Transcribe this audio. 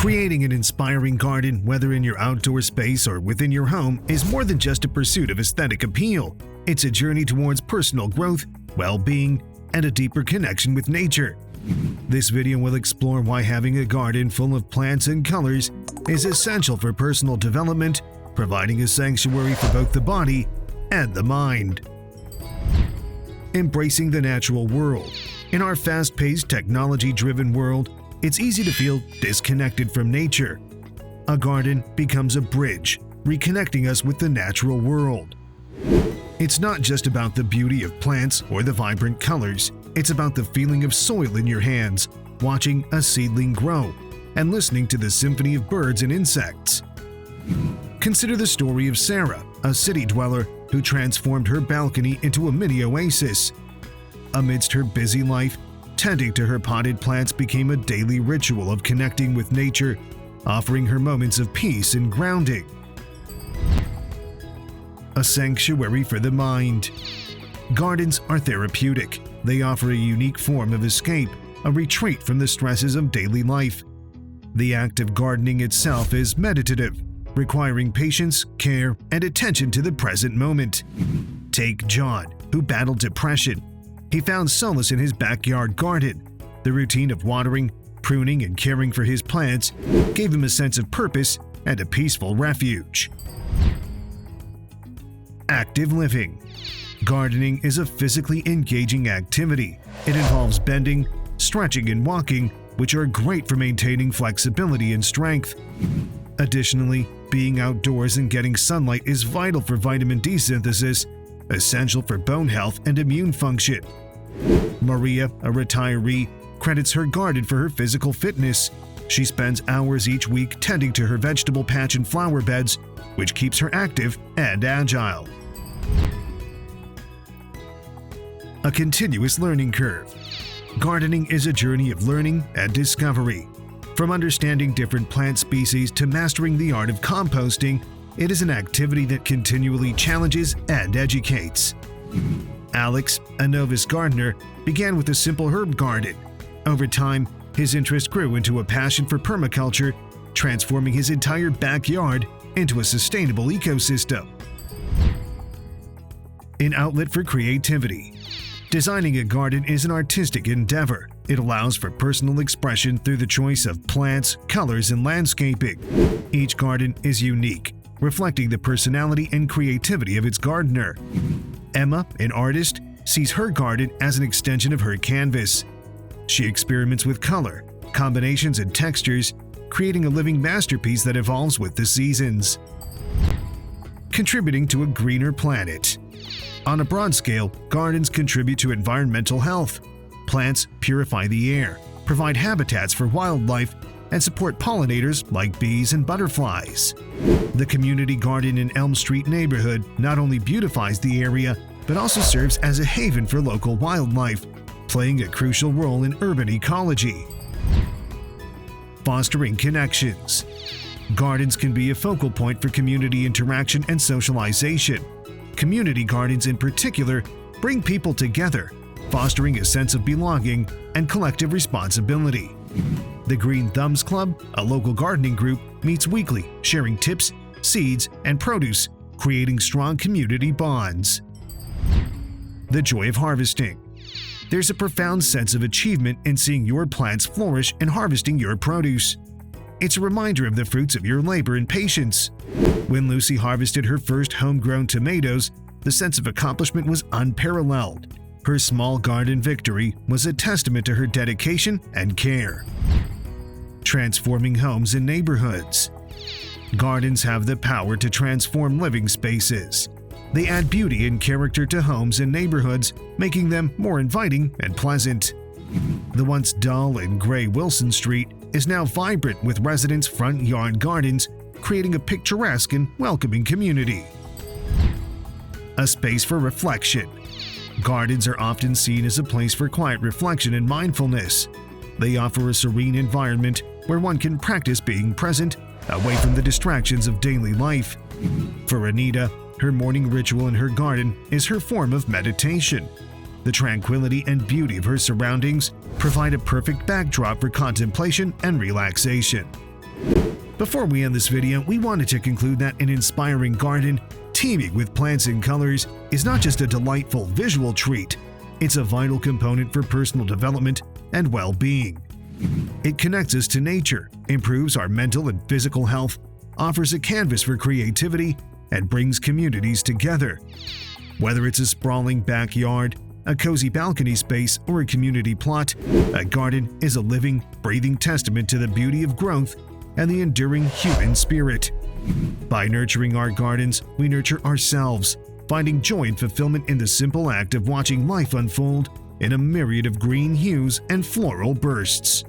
Creating an inspiring garden, whether in your outdoor space or within your home, is more than just a pursuit of aesthetic appeal. It's a journey towards personal growth, well-being, and a deeper connection with nature. This video will explore why having a garden full of plants and colors is essential for personal development, providing a sanctuary for both the body and the mind. Embracing the natural world. In our fast-paced, technology-driven world, it's easy to feel disconnected from nature. A garden becomes a bridge, reconnecting us with the natural world. It's not just about the beauty of plants or the vibrant colors. It's about the feeling of soil in your hands, watching a seedling grow, and listening to the symphony of birds and insects. Consider the story of Sarah, a city dweller who transformed her balcony into a mini oasis. Amidst her busy life, tending to her potted plants became a daily ritual of connecting with nature, offering her moments of peace and grounding. A sanctuary for the mind. Gardens are therapeutic. They offer a unique form of escape, a retreat from the stresses of daily life. The act of gardening itself is meditative, requiring patience, care, and attention to the present moment. Take John, who battled depression. He found solace in his backyard garden. The routine of watering, pruning, and caring for his plants gave him a sense of purpose and a peaceful refuge. Active living. Gardening is a physically engaging activity. It involves bending, stretching, and walking, which are great for maintaining flexibility and strength. Additionally, being outdoors and getting sunlight is vital for vitamin D synthesis, essential for bone health and immune function. Maria, a retiree, credits her garden for her physical fitness. She spends hours each week tending to her vegetable patch and flower beds, which keeps her active and agile. A continuous learning curve. Gardening is a journey of learning and discovery. From understanding different plant species to mastering the art of composting, it is an activity that continually challenges and educates. Alex, a novice gardener, began with a simple herb garden. Over time, his interest grew into a passion for permaculture, transforming his entire backyard into a sustainable ecosystem. An outlet for creativity. Designing a garden is an artistic endeavor. It allows for personal expression through the choice of plants, colors, and landscaping. Each garden is unique, reflecting the personality and creativity of its gardener. Emma, an artist, sees her garden as an extension of her canvas. She experiments with color, combinations, and textures, creating a living masterpiece that evolves with the seasons. Contributing to a greener planet. On a broad scale, gardens contribute to environmental health. Plants purify the air, provide habitats for wildlife, and support pollinators like bees and butterflies. The community garden in Elm Street neighborhood not only beautifies the area, but also serves as a haven for local wildlife, playing a crucial role in urban ecology. Fostering connections. Gardens can be a focal point for community interaction and socialization. Community gardens in particular bring people together, fostering a sense of belonging and collective responsibility. The Green Thumbs Club, a local gardening group, meets weekly, sharing tips, seeds, and produce, creating strong community bonds. The joy of harvesting. There's a profound sense of achievement in seeing your plants flourish and harvesting your produce. It's a reminder of the fruits of your labor and patience. When Lucy harvested her first homegrown tomatoes, the sense of accomplishment was unparalleled. Her small garden victory was a testament to her dedication and care. Transforming homes and neighborhoods. Gardens have the power to transform living spaces. They add beauty and character to homes and neighborhoods, making them more inviting and pleasant. The once dull and gray Wilson Street is now vibrant with residents' front yard gardens, creating a picturesque and welcoming community. A space for reflection. Gardens are often seen as a place for quiet reflection and mindfulness. They offer a serene environment where one can practice being present, away from the distractions of daily life. For Anita, her morning ritual in her garden is her form of meditation. The tranquility and beauty of her surroundings provide a perfect backdrop for contemplation and relaxation. Before we end this video, we wanted to conclude that an inspiring garden, teeming with plants and colors, is not just a delightful visual treat, it's a vital component for personal development and well-being. It connects us to nature, improves our mental and physical health, offers a canvas for creativity, and brings communities together. Whether it's a sprawling backyard, a cozy balcony space, or a community plot, a garden is a living, breathing testament to the beauty of growth and the enduring human spirit. By nurturing our gardens, we nurture ourselves, finding joy and fulfillment in the simple act of watching life unfold in a myriad of green hues and floral bursts.